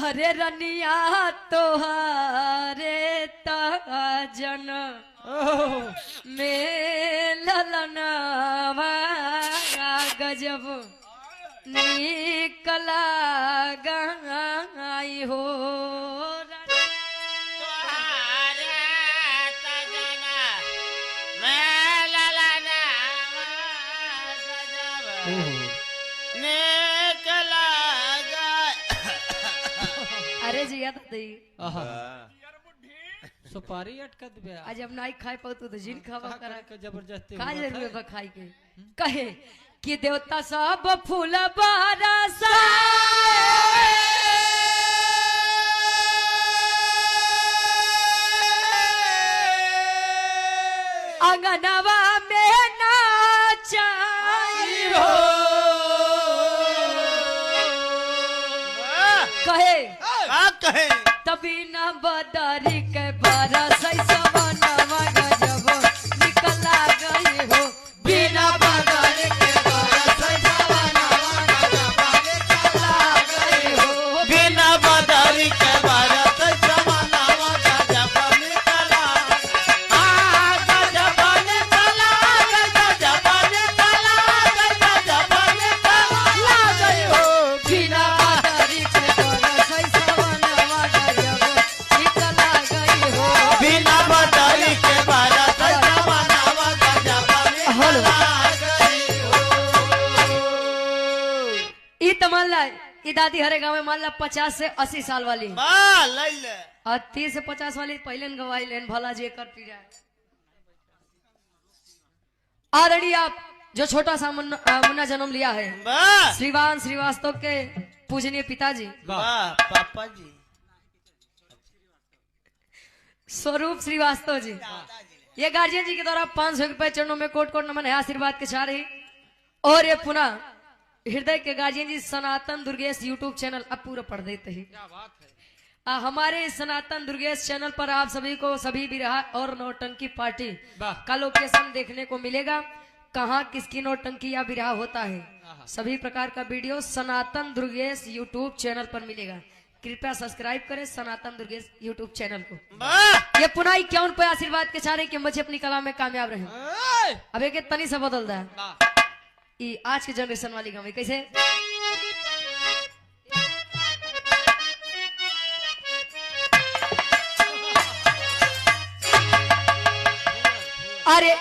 अरे रनिया तोहारे तजन में ललनवा गजब निकला गई हो अरे जी याद सुपारी अटकत बे आज अब नहीं खाए पाऊ तो जिन खावा करा जबरदस्ती का जरूर बा खाई के कहे कि देवता सब फूल बरसा अंगनवा में नाचाई हो कहे तभी न बदरी के बरस सवनवा गजब निकला गई हो बिना बदरी के बरस सवनवा गजब निकला गई हो बिना बदरी के बरस सवनवा गजब निकला गजब निकला गजब निकला गजब निकला गई हो बिना बदरी के बरस सवनवा गजब निकला गई हो बिना बदरी के बरस सवनवा गजब निकला गई हो। ई त मान ला ई दादी हरे गांव में मान ला 50 से 80 साल वाली बा ले ले और 30 से 50 वाली पहले न गवाही लेन भला जे कर पी जाए ऑलरेडी आप जो छोटा सा मुन्ना जन्म लिया है बा श्रीवान श्रीवास्तव के पूजनीय पिताजी बा पापा जी स्वरूप श्रीवास्तव जी ये गार्जियन जी के द्वारा 500 रुपए चरणों में कोट कोट नमन है आशीर्वाद के चाह रही और ये पुनः हृदय के गार्जियन जी सनातन दुर्गेश यूट्यूब चैनल अब पूरा पढ़ देते हैं हमारे सनातन दुर्गेश चैनल पर आप सभी को सभी बिरहा और नौटंकी पार्टी का लोकेशन देखने को मिलेगा कहाँ किसकी नौटंकी या बिरहा होता है सभी प्रकार का वीडियो सनातन दुर्गेश यूट्यूब चैनल पर मिलेगा कृपया सब्सक्राइब करें सनातन दुर्गेश यूट्यूब चैनल को बा ये पुनः इक्यावन पे आशीर्वाद के चाह रहे कि मुझे अपनी कला में कामयाब रहे अब एक तनी से बदल रहा है ये आज के जनरेशन वाली गाँव कैसे अरे